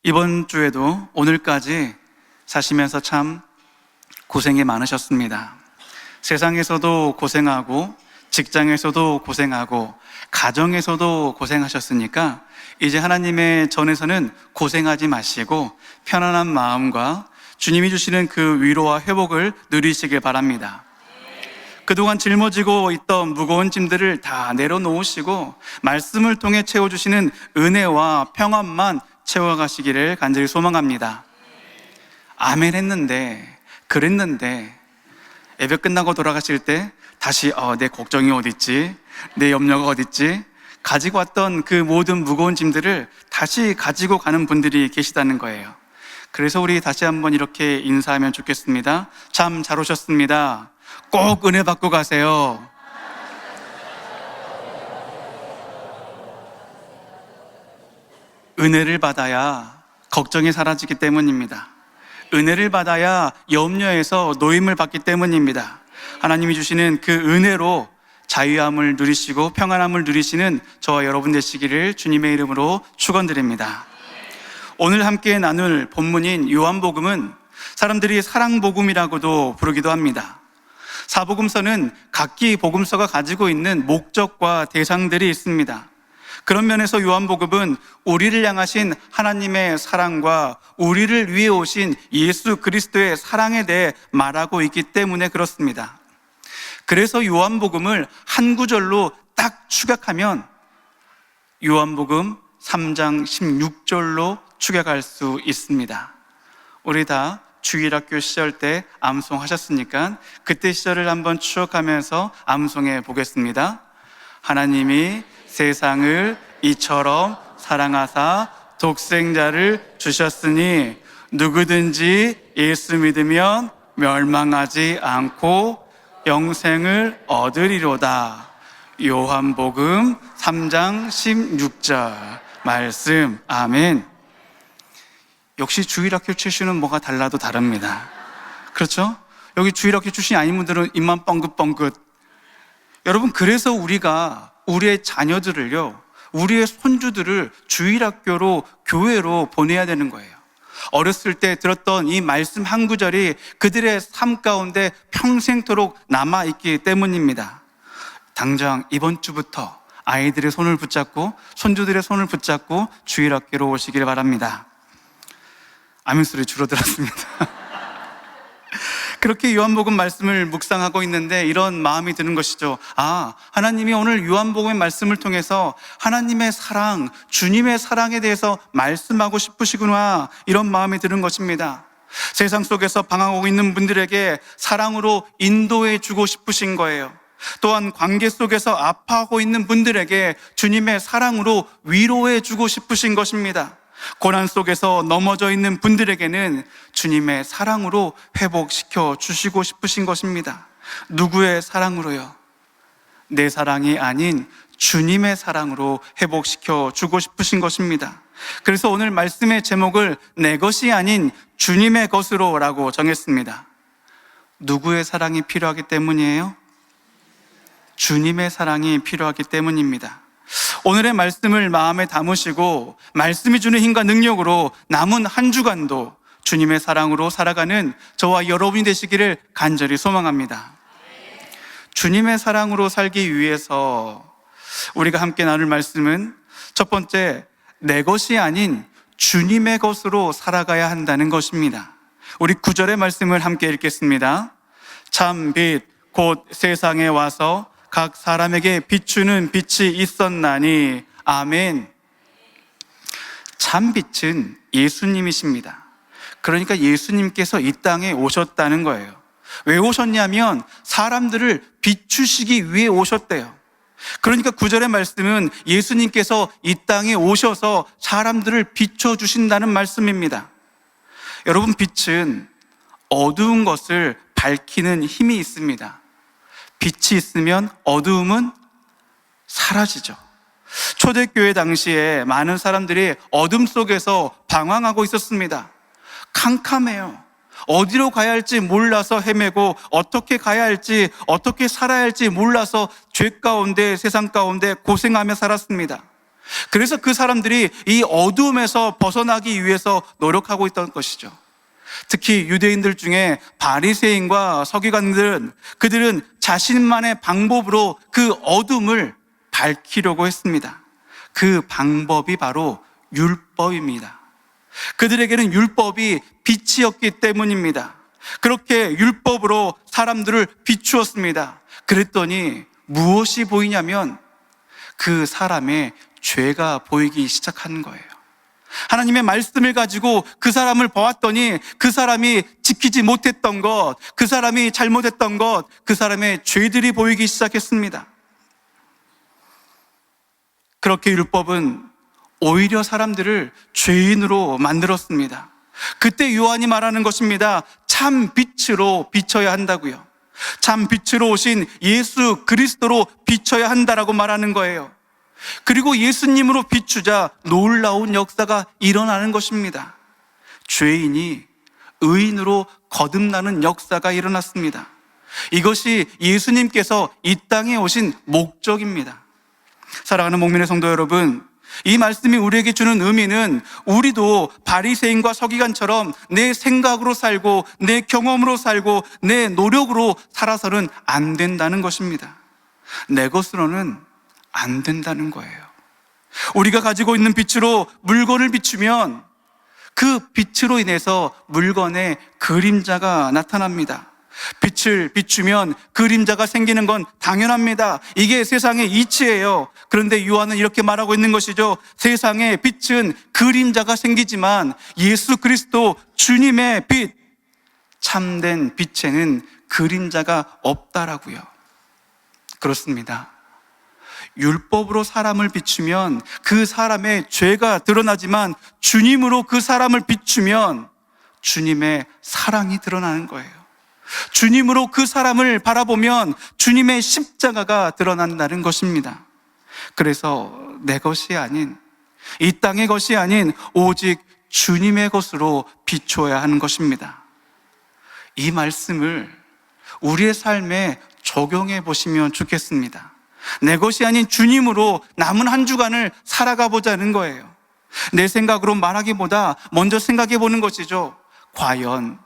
이번 주에도 오늘까지 사시면서 참 고생이 많으셨습니다. 세상에서도 고생하고 직장에서도 고생하고 가정에서도 고생하셨으니까 이제 하나님의 전에서는 고생하지 마시고 편안한 마음과 주님이 주시는 그 위로와 회복을 누리시길 바랍니다. 그동안 짊어지고 있던 무거운 짐들을 다 내려놓으시고 말씀을 통해 채워주시는 은혜와 평안만 채워가시기를 간절히 소망합니다. 아멘 했는데, 그랬는데 예배 끝나고 돌아가실 때 다시 내 걱정이 어딨지, 내 염려가 어딨지, 가지고 왔던 그 모든 무거운 짐들을 다시 가지고 가는 분들이 계시다는 거예요. 그래서 우리 다시 한번 이렇게 인사하면 좋겠습니다. 참 잘 오셨습니다. 꼭 은혜 받고 가세요. 은혜를 받아야 걱정이 사라지기 때문입니다. 은혜를 받아야 염려에서 노임을 받기 때문입니다. 하나님이 주시는 그 은혜로 자유함을 누리시고 평안함을 누리시는 저와 여러분 되시기를 주님의 이름으로 축원드립니다. 오늘 함께 나눌 본문인 요한복음은 사람들이 사랑복음이라고도 부르기도 합니다. 사복음서는 각기 복음서가 가지고 있는 목적과 대상들이 있습니다. 그런 면에서 요한복음은 우리를 향하신 하나님의 사랑과 우리를 위해 오신 예수 그리스도의 사랑에 대해 말하고 있기 때문에 그렇습니다. 그래서 요한복음을 한 구절로 딱 축약하면 요한복음 3장 16절로 축약할 수 있습니다. 우리 다 주일학교 시절 때 암송하셨으니까 그때 시절을 한번 추억하면서 암송해 보겠습니다. 하나님이 세상을 이처럼 사랑하사 독생자를 주셨으니 누구든지 예수 믿으면 멸망하지 않고 영생을 얻으리로다. 요한복음 3장 16절 말씀. 아멘. 역시 주일학교 출신은 뭐가 달라도 다릅니다. 그렇죠? 여기 주일학교 출신이 아닌 분들은 입만 뻥긋뻥긋. 여러분, 그래서 우리가 우리의 자녀들을요, 우리의 손주들을 주일학교로, 교회로 보내야 되는 거예요. 어렸을 때 들었던 이 말씀 한 구절이 그들의 삶 가운데 평생토록 남아있기 때문입니다. 당장 이번 주부터 아이들의 손을 붙잡고 손주들의 손을 붙잡고 주일학교로 오시길 바랍니다. 아멘 소리 줄어들었습니다. 그렇게 요한복음 말씀을 묵상하고 있는데 이런 마음이 드는 것이죠. 하나님이 오늘 요한복음의 말씀을 통해서 하나님의 사랑, 주님의 사랑에 대해서 말씀하고 싶으시구나, 이런 마음이 드는 것입니다. 세상 속에서 방황하고 있는 분들에게 사랑으로 인도해 주고 싶으신 거예요. 또한 관계 속에서 아파하고 있는 분들에게 주님의 사랑으로 위로해 주고 싶으신 것입니다. 고난 속에서 넘어져 있는 분들에게는 주님의 사랑으로 회복시켜 주시고 싶으신 것입니다. 누구의 사랑으로요? 내 사랑이 아닌 주님의 사랑으로 회복시켜 주고 싶으신 것입니다. 그래서 오늘 말씀의 제목을 내 것이 아닌 주님의 것으로 라고 정했습니다. 누구의 사랑이 필요하기 때문이에요? 주님의 사랑이 필요하기 때문입니다. 오늘의 말씀을 마음에 담으시고 말씀이 주는 힘과 능력으로 남은 한 주간도 주님의 사랑으로 살아가는 저와 여러분이 되시기를 간절히 소망합니다. 주님의 사랑으로 살기 위해서 우리가 함께 나눌 말씀은 첫 번째, 내 것이 아닌 주님의 것으로 살아가야 한다는 것입니다. 우리 9절의 말씀을 함께 읽겠습니다. 참 빛 곧 세상에 와서 각 사람에게 비추는 빛이 있었나니. 아멘. 참 빛은 예수님이십니다. 그러니까 예수님께서 이 땅에 오셨다는 거예요. 왜 오셨냐면 사람들을 비추시기 위해 오셨대요. 그러니까 9절의 말씀은 예수님께서 이 땅에 오셔서 사람들을 비춰주신다는 말씀입니다. 여러분, 빛은 어두운 것을 밝히는 힘이 있습니다. 빛이 있으면 어두움은 사라지죠. 초대교회 당시에 많은 사람들이 어둠 속에서 방황하고 있었습니다. 캄캄해요. 어디로 가야 할지 몰라서 헤매고 어떻게 가야 할지, 어떻게 살아야 할지 몰라서 죄 가운데, 세상 가운데 고생하며 살았습니다. 그래서 그 사람들이 이 어두움에서 벗어나기 위해서 노력하고 있던 것이죠. 특히 유대인들 중에 바리새인과 서기관들은 그들은 자신만의 방법으로 그 어둠을 밝히려고 했습니다. 그 방법이 바로 율법입니다. 그들에게는 율법이 빛이었기 때문입니다. 그렇게 율법으로 사람들을 비추었습니다. 그랬더니 무엇이 보이냐면 그 사람의 죄가 보이기 시작한 거예요. 하나님의 말씀을 가지고 그 사람을 보았더니 그 사람이 지키지 못했던 것, 그 사람이 잘못했던 것, 그 사람의 죄들이 보이기 시작했습니다. 그렇게 율법은 오히려 사람들을 죄인으로 만들었습니다. 그때 요한이 말하는 것입니다. 참 빛으로 비춰야 한다고요. 참 빛으로 오신 예수 그리스도로 비춰야 한다라고 말하는 거예요. 그리고 예수님으로 비추자 놀라운 역사가 일어나는 것입니다. 죄인이 의인으로 거듭나는 역사가 일어났습니다. 이것이 예수님께서 이 땅에 오신 목적입니다. 사랑하는 목민의 성도 여러분, 이 말씀이 우리에게 주는 의미는 우리도 바리새인과 서기관처럼 내 생각으로 살고 내 경험으로 살고 내 노력으로 살아서는 안 된다는 것입니다. 내 것으로는 안 된다는 거예요. 우리가 가지고 있는 빛으로 물건을 비추면 그 빛으로 인해서 물건에 그림자가 나타납니다. 빛을 비추면 그림자가 생기는 건 당연합니다. 이게 세상의 이치예요. 그런데 요한은 이렇게 말하고 있는 것이죠. 세상의 빛은 그림자가 생기지만 예수 그리스도 주님의 빛, 참된 빛에는 그림자가 없다라고요. 그렇습니다. 율법으로 사람을 비추면 그 사람의 죄가 드러나지만 주님으로 그 사람을 비추면 주님의 사랑이 드러나는 거예요. 주님으로 그 사람을 바라보면 주님의 십자가가 드러난다는 것입니다. 그래서 내 것이 아닌, 이 땅의 것이 아닌 오직 주님의 것으로 비추어야 하는 것입니다. 이 말씀을 우리의 삶에 적용해 보시면 좋겠습니다. 내 것이 아닌 주님으로 남은 한 주간을 살아가 보자는 거예요. 내 생각으로 말하기보다 먼저 생각해 보는 것이죠. 과연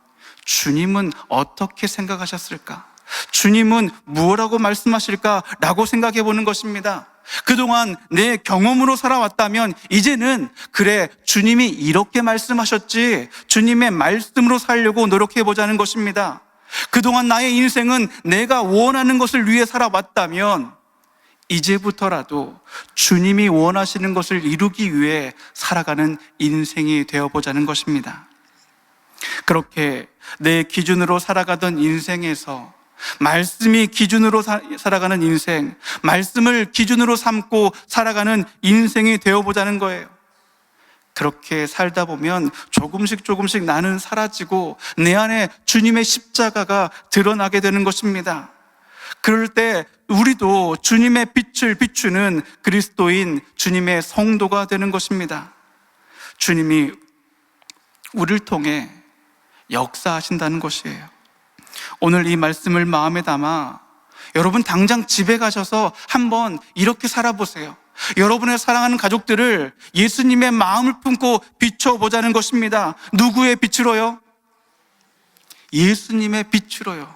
주님은 어떻게 생각하셨을까? 주님은 무엇라고 말씀하실까라고 생각해 보는 것입니다. 그동안 내 경험으로 살아왔다면 이제는 그래, 주님이 이렇게 말씀하셨지, 주님의 말씀으로 살려고 노력해 보자는 것입니다. 그동안 나의 인생은 내가 원하는 것을 위해 살아왔다면 이제부터라도 주님이 원하시는 것을 이루기 위해 살아가는 인생이 되어보자는 것입니다. 그렇게 내 기준으로 살아가던 인생에서 말씀이 기준으로 살아가는 인생, 말씀을 기준으로 삼고 살아가는 인생이 되어보자는 거예요. 그렇게 살다 보면 조금씩 나는 사라지고 내 안에 주님의 십자가가 드러나게 되는 것입니다. 그럴 때 우리도 주님의 빛을 비추는 그리스도인 주님의 성도가 되는 것입니다. 주님이 우리를 통해 역사하신다는 것이에요. 오늘 이 말씀을 마음에 담아 여러분 당장 집에 가셔서 한번 이렇게 살아보세요. 여러분의 사랑하는 가족들을 예수님의 마음을 품고 비춰보자는 것입니다. 누구의 빛으로요? 예수님의 빛으로요.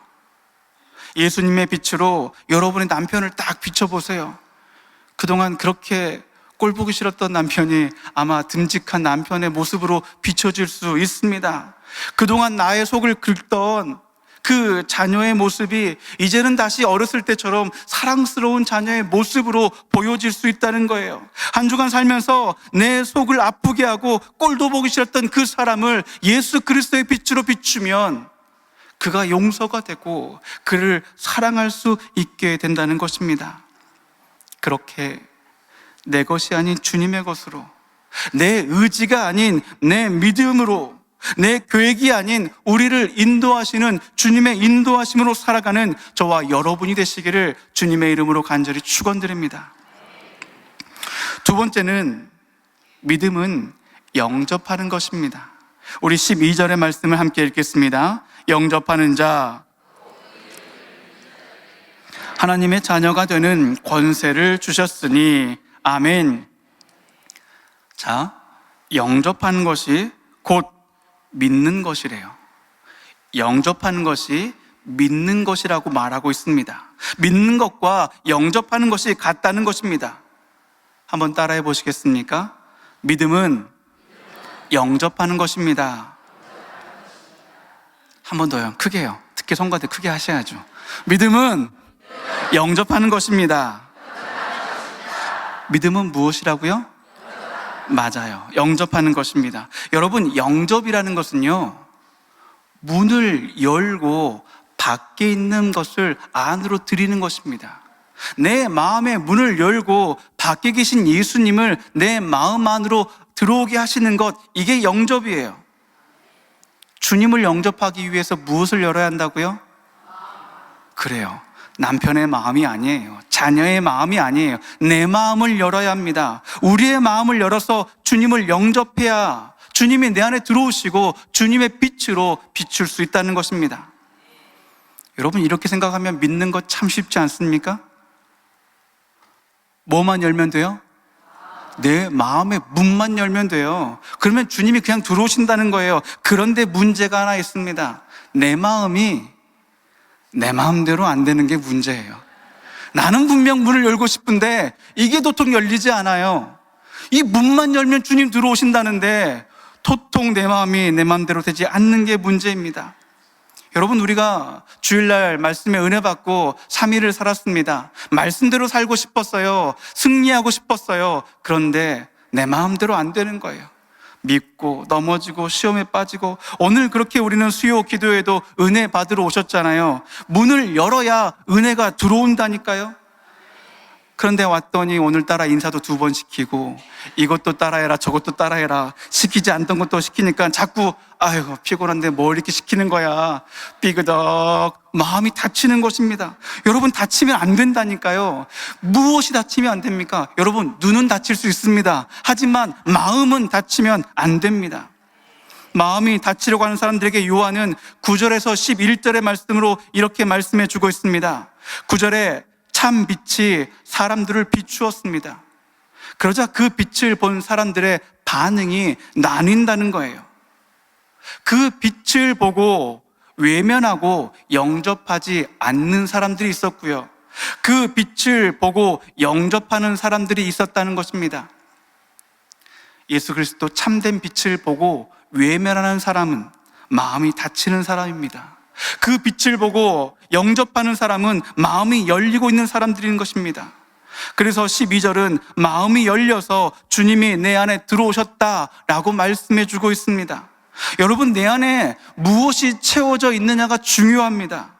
예수님의 빛으로 여러분의 남편을 딱 비춰보세요. 그동안 그렇게 꼴 보기 싫었던 남편이 아마 듬직한 남편의 모습으로 비춰질 수 있습니다. 그동안 나의 속을 긁던 그 자녀의 모습이 이제는 다시 어렸을 때처럼 사랑스러운 자녀의 모습으로 보여질 수 있다는 거예요. 한 주간 살면서 내 속을 아프게 하고 꼴도 보기 싫었던 그 사람을 예수 그리스도의 빛으로 비추면 그가 용서가 되고 그를 사랑할 수 있게 된다는 것입니다. 그렇게 내 것이 아닌 주님의 것으로, 내 의지가 아닌 내 믿음으로, 내 계획이 아닌 우리를 인도하시는 주님의 인도하심으로 살아가는 저와 여러분이 되시기를 주님의 이름으로 간절히 축원드립니다. 두 번째는 믿음은 영접하는 것입니다. 우리 12절의 말씀을 함께 읽겠습니다. 영접하는 자, 하나님의 자녀가 되는 권세를 주셨으니 아멘. 자, 영접하는 것이 곧 믿는 것이래요. 영접하는 것이 믿는 것이라고 말하고 있습니다. 믿는 것과 영접하는 것이 같다는 것입니다. 한번 따라해 보시겠습니까? 믿음은 영접하는 것입니다. 한 번 더요. 크게요. 특히 손과대 크게 하셔야죠. 믿음은 영접하는 것입니다. 믿음은 무엇이라고요? 맞아요. 영접하는 것입니다. 여러분, 영접이라는 것은요, 문을 열고 밖에 있는 것을 안으로 들이는 것입니다. 내 마음의 문을 열고 밖에 계신 예수님을 내 마음 안으로 들어오게 하시는 것, 이게 영접이에요. 주님을 영접하기 위해서 무엇을 열어야 한다고요? 그래요. 남편의 마음이 아니에요. 자녀의 마음이 아니에요. 내 마음을 열어야 합니다. 우리의 마음을 열어서 주님을 영접해야 주님이 내 안에 들어오시고 주님의 빛으로 비출 수 있다는 것입니다. 여러분, 이렇게 생각하면 믿는 것 참 쉽지 않습니까? 뭐만 열면 돼요? 내 마음의 문만 열면 돼요. 그러면 주님이 그냥 들어오신다는 거예요. 그런데 문제가 하나 있습니다. 내 마음이 내 마음대로 안 되는 게 문제예요. 나는 분명 문을 열고 싶은데 이게 도통 열리지 않아요. 이 문만 열면 주님 들어오신다는데 도통 내 마음이 내 마음대로 되지 않는 게 문제입니다. 여러분, 우리가 주일날 말씀에 은혜 받고 3일을 살았습니다. 말씀대로 살고 싶었어요. 승리하고 싶었어요. 그런데 내 마음대로 안 되는 거예요. 믿고 넘어지고 시험에 빠지고, 오늘 그렇게 우리는 수요 기도에도 은혜 받으러 오셨잖아요. 문을 열어야 은혜가 들어온다니까요. 그런데 왔더니 오늘따라 인사도 2번 시키고 이것도 따라해라 저것도 따라해라, 시키지 않던 것도 시키니까 자꾸 아이고 피곤한데 뭘 이렇게 시키는 거야, 삐그덕 마음이 다치는 것입니다. 여러분, 다치면 안 된다니까요. 무엇이 다치면 안 됩니까? 여러분, 눈은 다칠 수 있습니다. 하지만 마음은 다치면 안 됩니다. 마음이 다치려고 하는 사람들에게 요한은 9절에서 11절의 말씀으로 이렇게 말씀해 주고 있습니다. 9절에 참 빛이 사람들을 비추었습니다. 그러자 그 빛을 본 사람들의 반응이 나뉜다는 거예요. 그 빛을 보고 외면하고 영접하지 않는 사람들이 있었고요, 그 빛을 보고 영접하는 사람들이 있었다는 것입니다. 예수 그리스도 참된 빛을 보고 외면하는 사람은 마음이 다치는 사람입니다. 그 빛을 보고 영접하는 사람은 마음이 열리고 있는 사람들인 것입니다. 그래서 12절은 마음이 열려서 주님이 내 안에 들어오셨다라고 말씀해 주고 있습니다. 여러분, 내 안에 무엇이 채워져 있느냐가 중요합니다.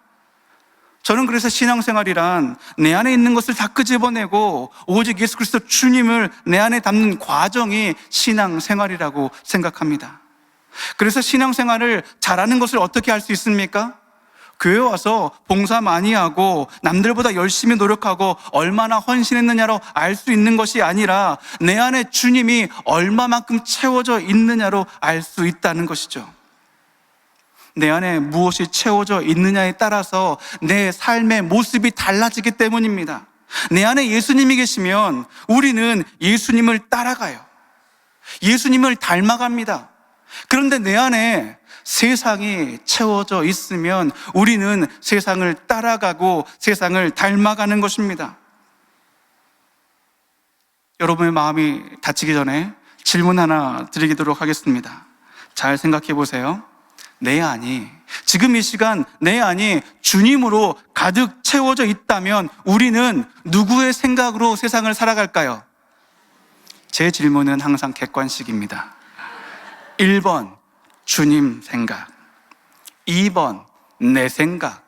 저는 그래서 신앙생활이란 내 안에 있는 것을 다 끄집어내고 오직 예수 그리스도 주님을 내 안에 담는 과정이 신앙생활이라고 생각합니다. 그래서 신앙생활을 잘하는 것을 어떻게 할 수 있습니까? 교회 와서 봉사 많이 하고 남들보다 열심히 노력하고 얼마나 헌신했느냐로 알 수 있는 것이 아니라 내 안에 주님이 얼마만큼 채워져 있느냐로 알 수 있다는 것이죠. 내 안에 무엇이 채워져 있느냐에 따라서 내 삶의 모습이 달라지기 때문입니다. 내 안에 예수님이 계시면 우리는 예수님을 따라가요. 예수님을 닮아갑니다. 그런데 내 안에 세상이 채워져 있으면 우리는 세상을 따라가고 세상을 닮아가는 것입니다. 여러분의 마음이 다치기 전에 질문 하나 드리도록 하겠습니다. 잘 생각해 보세요. 내 안이, 지금 이 시간 내 안이 주님으로 가득 채워져 있다면 우리는 누구의 생각으로 세상을 살아갈까요? 제 질문은 항상 객관식입니다. 1번 주님 생각, 2번 내 생각,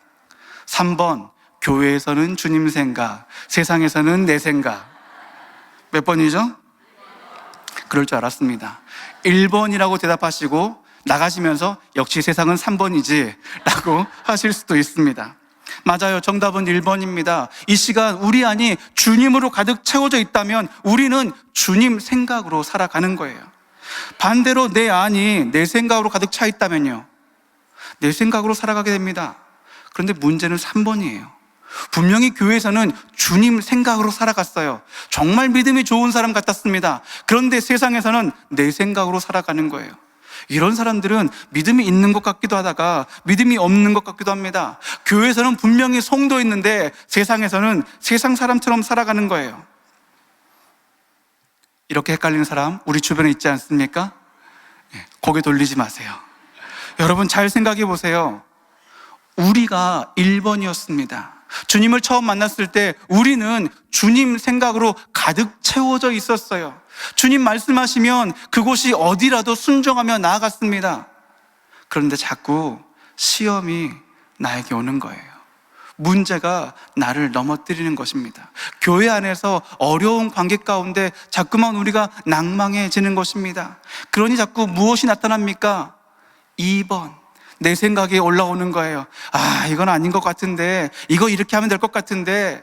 3번 교회에서는 주님 생각, 세상에서는 내 생각. 몇 번이죠? 그럴 줄 알았습니다. 1번이라고 대답하시고 나가시면서 역시 세상은 3번이지 라고 하실 수도 있습니다. 맞아요. 정답은 1번입니다. 이 시간 우리 안이 주님으로 가득 채워져 있다면 우리는 주님 생각으로 살아가는 거예요. 반대로 내 안이 내 생각으로 가득 차 있다면요, 내 생각으로 살아가게 됩니다. 그런데 문제는 3번이에요. 분명히 교회에서는 주님 생각으로 살아갔어요. 정말 믿음이 좋은 사람 같았습니다. 그런데 세상에서는 내 생각으로 살아가는 거예요. 이런 사람들은 믿음이 있는 것 같기도 하다가 믿음이 없는 것 같기도 합니다. 교회에서는 분명히 성도 있는데 세상에서는 세상 사람처럼 살아가는 거예요. 이렇게 헷갈리는 사람 우리 주변에 있지 않습니까? 고개 돌리지 마세요. 여러분 잘 생각해 보세요. 우리가 1번이었습니다. 주님을 처음 만났을 때 우리는 주님 생각으로 가득 채워져 있었어요. 주님 말씀하시면 그곳이 어디라도 순종하며 나아갔습니다. 그런데 자꾸 시험이 나에게 오는 거예요. 문제가 나를 넘어뜨리는 것입니다. 교회 안에서 어려운 관계 가운데 자꾸만 우리가 낭망해지는 것입니다. 그러니 자꾸 무엇이 나타납니까? 2번. 내 생각에 올라오는 거예요. 아, 이건 아닌 것 같은데, 이거 이렇게 하면 될 것 같은데.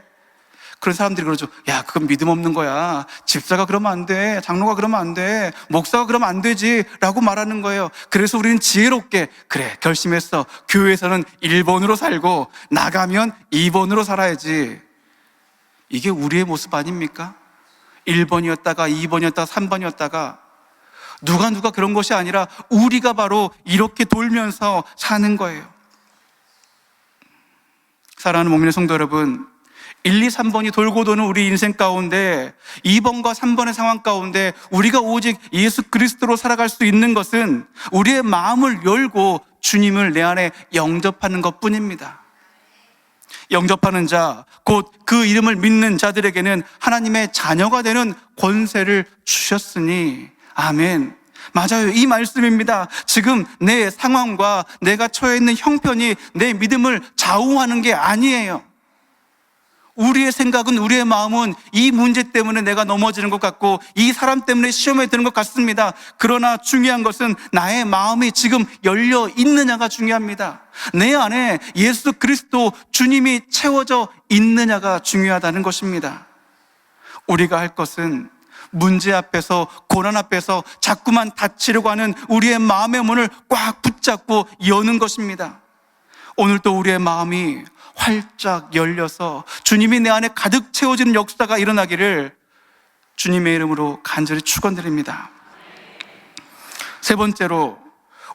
그런 사람들이 그러죠. 야, 그건 믿음 없는 거야. 집사가 그러면 안 돼. 장로가 그러면 안 돼. 목사가 그러면 안 되지. 라고 말하는 거예요. 그래서 우리는 지혜롭게, 그래, 결심했어. 교회에서는 1번으로 살고, 나가면 2번으로 살아야지. 이게 우리의 모습 아닙니까? 1번이었다가 2번이었다가 3번이었다가, 누가 그런 것이 아니라 우리가 바로 이렇게 돌면서 사는 거예요. 사랑하는 목련의 성도 여러분, 1, 2, 3번이 돌고 도는 우리 인생 가운데 2번과 3번의 상황 가운데 우리가 오직 예수 그리스도로 살아갈 수 있는 것은 우리의 마음을 열고 주님을 내 안에 영접하는 것뿐입니다. 영접하는 자, 곧 그 이름을 믿는 자들에게는 하나님의 자녀가 되는 권세를 주셨으니 아멘. 맞아요. 이 말씀입니다. 지금 내 상황과 내가 처해 있는 형편이 내 믿음을 좌우하는 게 아니에요. 우리의 생각은, 우리의 마음은 이 문제 때문에 내가 넘어지는 것 같고 이 사람 때문에 시험에 드는 것 같습니다. 그러나 중요한 것은 나의 마음이 지금 열려 있느냐가 중요합니다. 내 안에 예수 그리스도 주님이 채워져 있느냐가 중요하다는 것입니다. 우리가 할 것은 문제 앞에서, 고난 앞에서 자꾸만 닫히려고 하는 우리의 마음의 문을 꽉 붙잡고 여는 것입니다. 오늘도 우리의 마음이 활짝 열려서 주님이 내 안에 가득 채워지는 역사가 일어나기를 주님의 이름으로 간절히 축원드립니다. 세 번째로,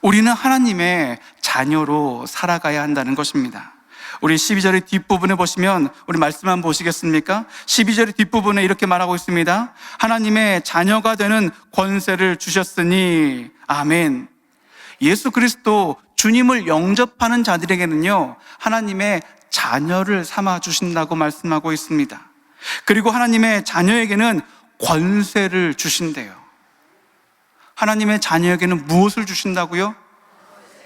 우리는 하나님의 자녀로 살아가야 한다는 것입니다. 우리 12절의 뒷부분에 보시면, 우리 말씀 한번 보시겠습니까? 12절의 뒷부분에 이렇게 말하고 있습니다. 하나님의 자녀가 되는 권세를 주셨으니 아멘. 예수 그리스도 주님을 영접하는 자들에게는요, 하나님의 자녀를 삼아 주신다고 말씀하고 있습니다. 그리고 하나님의 자녀에게는 권세를 주신대요. 하나님의 자녀에게는 무엇을 주신다고요?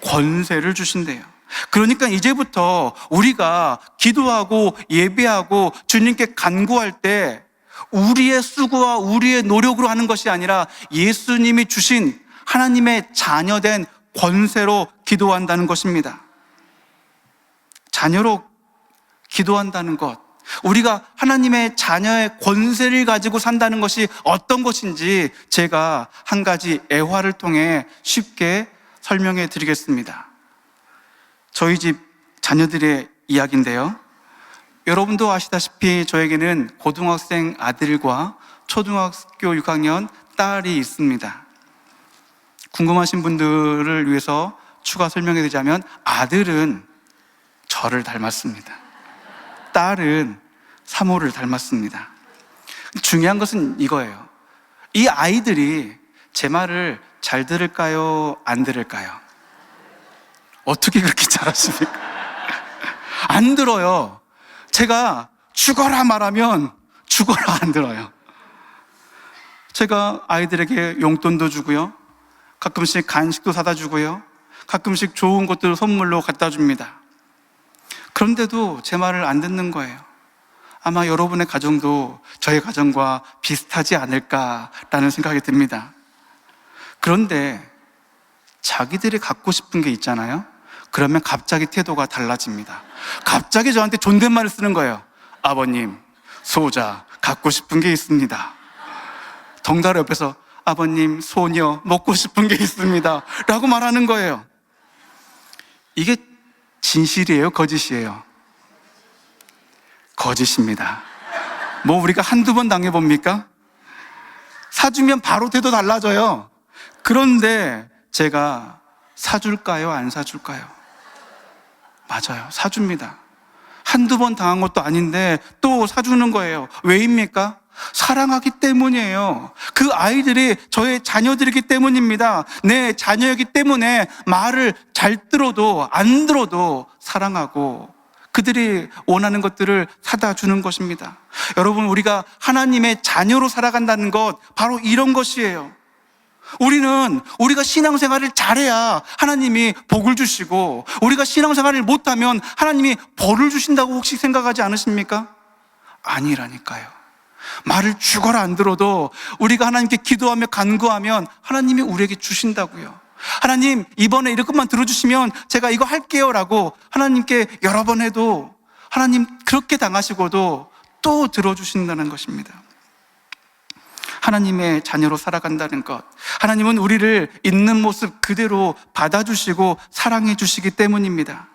권세를 주신대요. 그러니까 이제부터 우리가 기도하고 예배하고 주님께 간구할 때 우리의 수고와 우리의 노력으로 하는 것이 아니라 예수님이 주신 하나님의 자녀된 권세로 기도한다는 것입니다. 자녀로 기도한다는 것, 우리가 하나님의 자녀의 권세를 가지고 산다는 것이 어떤 것인지 제가 한 가지 애화를 통해 쉽게 설명해 드리겠습니다. 저희 집 자녀들의 이야기인데요, 여러분도 아시다시피 저에게는 고등학생 아들과 초등학교 6학년 딸이 있습니다. 궁금하신 분들을 위해서 추가 설명해 드리자면, 아들은 저를 닮았습니다. 딸은 사모를 닮았습니다. 중요한 것은 이거예요. 이 아이들이 제 말을 잘 들을까요? 안 들을까요? 어떻게 그렇게 잘하십니까? 안 들어요. 제가 죽어라 말하면 죽어라 안 들어요. 제가 아이들에게 용돈도 주고요, 가끔씩 간식도 사다 주고요, 가끔씩 좋은 것들을 선물로 갖다 줍니다. 그런데도 제 말을 안 듣는 거예요. 아마 여러분의 가정도 저의 가정과 비슷하지 않을까라는 생각이 듭니다. 그런데 자기들이 갖고 싶은 게 있잖아요. 그러면 갑자기 태도가 달라집니다. 갑자기 저한테 존댓말을 쓰는 거예요. 아버님, 소자 갖고 싶은 게 있습니다. 덩달아 옆에서 아버님, 소녀 먹고 싶은 게 있습니다 라고 말하는 거예요. 이게 진실이에요? 거짓이에요? 거짓입니다. 뭐 우리가 한두 번 당해봅니까? 사주면 바로 태도 달라져요. 그런데 제가 사줄까요? 안 사줄까요? 맞아요. 사줍니다. 한두 번 당한 것도 아닌데 또 사주는 거예요. 왜입니까? 사랑하기 때문이에요. 그 아이들이 저의 자녀들이기 때문입니다. 내 자녀이기 때문에 말을 잘 들어도 안 들어도 사랑하고 그들이 원하는 것들을 사다 주는 것입니다. 여러분, 우리가 하나님의 자녀로 살아간다는 것 바로 이런 것이에요. 우리가 신앙생활을 잘해야 하나님이 복을 주시고, 우리가 신앙생활을 못하면 하나님이 벌을 주신다고 혹시 생각하지 않으십니까? 아니라니까요. 말을 죽어라 안 들어도 우리가 하나님께 기도하며 간구하면 하나님이 우리에게 주신다고요. 하나님, 이번에 이것만 들어주시면 제가 이거 할게요 라고 하나님께 여러 번 해도 하나님 그렇게 당하시고도 또 들어주신다는 것입니다. 하나님의 자녀로 살아간다는 것, 하나님은 우리를 있는 모습 그대로 받아주시고 사랑해 주시기 때문입니다.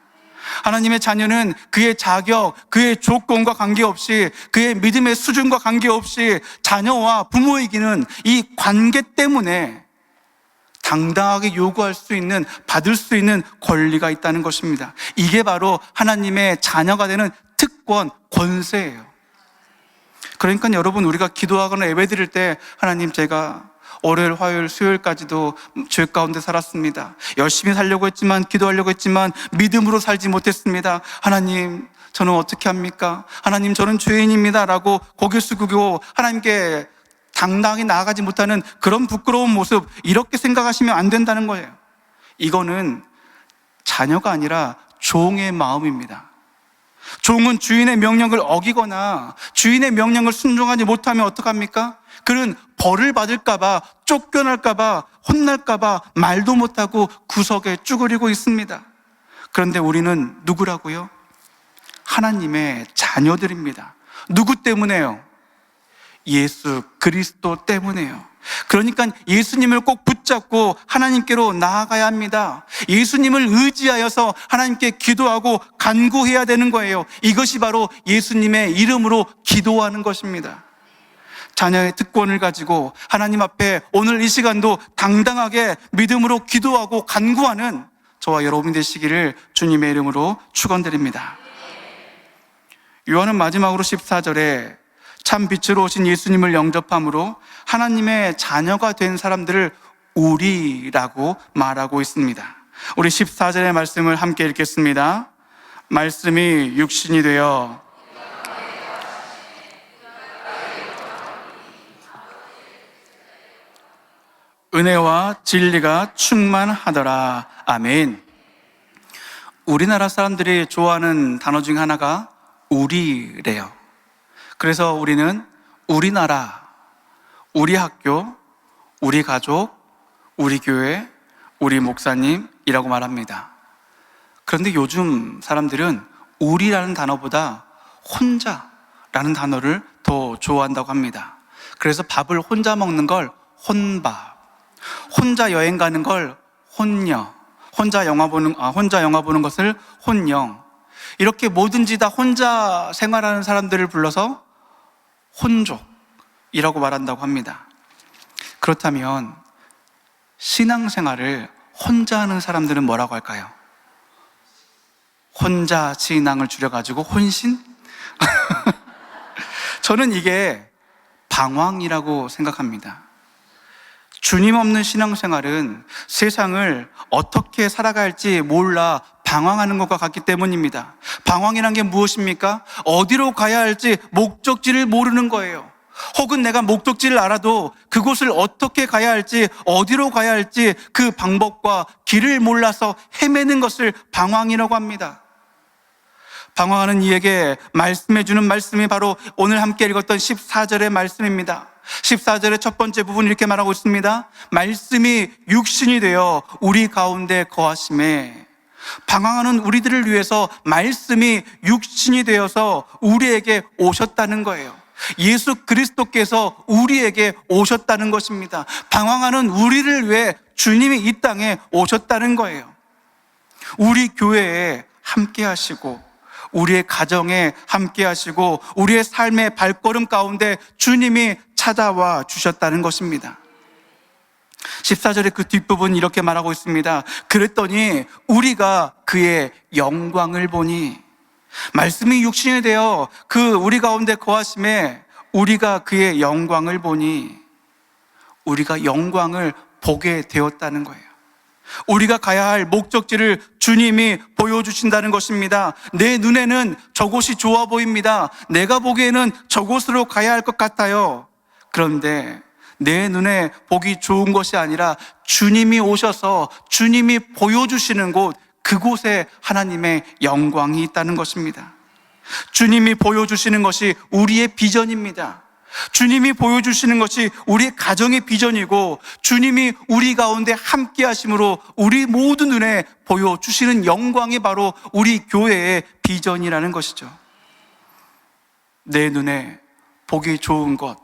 하나님의 자녀는 그의 자격, 그의 조건과 관계없이, 그의 믿음의 수준과 관계없이 자녀와 부모에게는 이 관계 때문에 당당하게 요구할 수 있는, 받을 수 있는 권리가 있다는 것입니다. 이게 바로 하나님의 자녀가 되는 특권, 권세예요. 그러니까 여러분, 우리가 기도하거나 예배드릴 때 하나님, 제가 월요일, 화요일, 수요일까지도 죄 가운데 살았습니다. 열심히 살려고 했지만, 기도하려고 했지만 믿음으로 살지 못했습니다. 하나님, 저는 어떻게 합니까? 하나님, 저는 죄인입니다 라고 고개 숙이고 하나님께 당당히 나아가지 못하는 그런 부끄러운 모습, 이렇게 생각하시면 안 된다는 거예요. 이거는 자녀가 아니라 종의 마음입니다. 종은 주인의 명령을 어기거나 주인의 명령을 순종하지 못하면 어떡합니까? 그는 벌을 받을까봐, 쫓겨날까봐, 혼날까봐 말도 못하고 구석에 쭈그리고 있습니다. 그런데 우리는 누구라고요? 하나님의 자녀들입니다. 누구 때문에요? 예수 그리스도 때문에요. 그러니까 예수님을 꼭 붙잡고 하나님께로 나아가야 합니다. 예수님을 의지하여서 하나님께 기도하고 간구해야 되는 거예요. 이것이 바로 예수님의 이름으로 기도하는 것입니다. 자녀의 특권을 가지고 하나님 앞에 오늘 이 시간도 당당하게 믿음으로 기도하고 간구하는 저와 여러분이 되시기를 주님의 이름으로 축원드립니다. 요한은 마지막으로 14절에 참 빛으로 오신 예수님을 영접함으로 하나님의 자녀가 된 사람들을 우리라고 말하고 있습니다. 우리 14절의 말씀을 함께 읽겠습니다. 말씀이 육신이 되어 은혜와 진리가 충만하더라. 아멘. 우리나라 사람들이 좋아하는 단어 중 하나가 우리래요. 그래서 우리는 우리나라, 우리 학교, 우리 가족, 우리 교회, 우리 목사님이라고 말합니다. 그런데 요즘 사람들은 우리라는 단어보다 혼자라는 단어를 더 좋아한다고 합니다. 그래서 밥을 혼자 먹는 걸 혼밥, 혼자 여행 가는 걸 혼녀, 혼자 영화 보는 것을 혼영, 이렇게 뭐든지 다 혼자 생활하는 사람들을 불러서 혼족이라고 말한다고 합니다. 그렇다면 신앙생활을 혼자 하는 사람들은 뭐라고 할까요? 혼자 신앙을 줄여가지고 혼신? 저는 이게 방황이라고 생각합니다. 주님 없는 신앙생활은 세상을 어떻게 살아가야 할지 몰라 방황하는 것과 같기 때문입니다. 방황이란 게 무엇입니까? 어디로 가야 할지 목적지를 모르는 거예요. 혹은 내가 목적지를 알아도 그곳을 어떻게 가야 할지, 어디로 가야 할지 그 방법과 길을 몰라서 헤매는 것을 방황이라고 합니다. 방황하는 이에게 말씀해주는 말씀이 바로 오늘 함께 읽었던 14절의 말씀입니다. 14절의 첫 번째 부분 이렇게 말하고 있습니다. 말씀이 육신이 되어 우리 가운데 거하심에, 방황하는 우리들을 위해서 말씀이 육신이 되어서 우리에게 오셨다는 거예요. 예수 그리스도께서 우리에게 오셨다는 것입니다. 방황하는 우리를 위해 주님이 이 땅에 오셨다는 거예요. 우리 교회에 함께 하시고 우리의 가정에 함께 하시고 우리의 삶의 발걸음 가운데 주님이 찾아와 주셨다는 것입니다. 14절의 그 뒷부분 이렇게 말하고 있습니다. 그랬더니 우리가 그의 영광을 보니, 말씀이 육신이 되어 그 우리 가운데 거하심에 우리가 그의 영광을 보니, 우리가 영광을 보게 되었다는 거예요. 우리가 가야 할 목적지를 주님이 보여주신다는 것입니다. 내 눈에는 저곳이 좋아 보입니다. 내가 보기에는 저곳으로 가야 할 것 같아요. 그런데 내 눈에 보기 좋은 것이 아니라 주님이 오셔서 주님이 보여주시는 곳, 그곳에 하나님의 영광이 있다는 것입니다. 주님이 보여주시는 것이 우리의 비전입니다. 주님이 보여주시는 것이 우리의 가정의 비전이고, 주님이 우리 가운데 함께 하심으로 우리 모든 눈에 보여주시는 영광이 바로 우리 교회의 비전이라는 것이죠. 내 눈에 보기 좋은 것,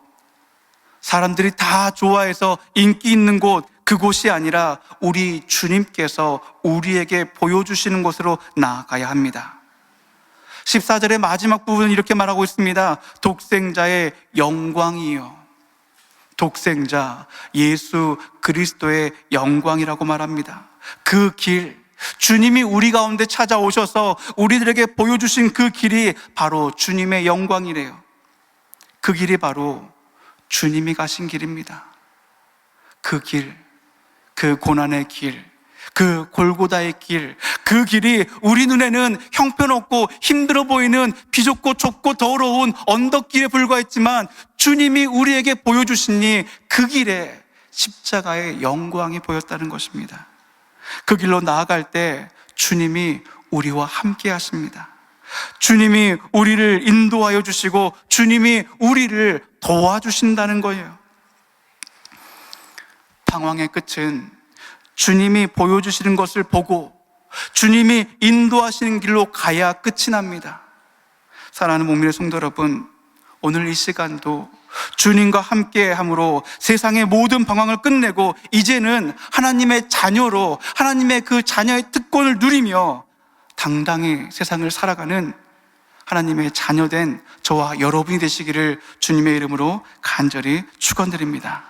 사람들이 다 좋아해서 인기 있는 곳, 그곳이 아니라 우리 주님께서 우리에게 보여주시는 곳으로 나아가야 합니다. 14절의 마지막 부분은 이렇게 말하고 있습니다. 독생자의 영광이요. 독생자 예수 그리스도의 영광이라고 말합니다. 그 길, 주님이 우리 가운데 찾아오셔서 우리들에게 보여주신 그 길이 바로 주님의 영광이래요. 그 길이 바로 주님이 가신 길입니다. 그 길, 그 고난의 길, 그 골고다의 길, 그 길이 우리 눈에는 형편없고 힘들어 보이는 비좁고 좁고 더러운 언덕길에 불과했지만, 주님이 우리에게 보여주시니 그 길에 십자가의 영광이 보였다는 것입니다. 그 길로 나아갈 때 주님이 우리와 함께 하십니다. 주님이 우리를 인도하여 주시고 주님이 우리를 도와주신다는 거예요. 방황의 끝은 주님이 보여주시는 것을 보고 주님이 인도하시는 길로 가야 끝이 납니다. 사랑하는 목밀의 성도 여러분, 오늘 이 시간도 주님과 함께 함으로 세상의 모든 방황을 끝내고 이제는 하나님의 자녀로, 하나님의 그 자녀의 특권을 누리며 당당히 세상을 살아가는 하나님의 자녀된 저와 여러분이 되시기를 주님의 이름으로 간절히 축원드립니다.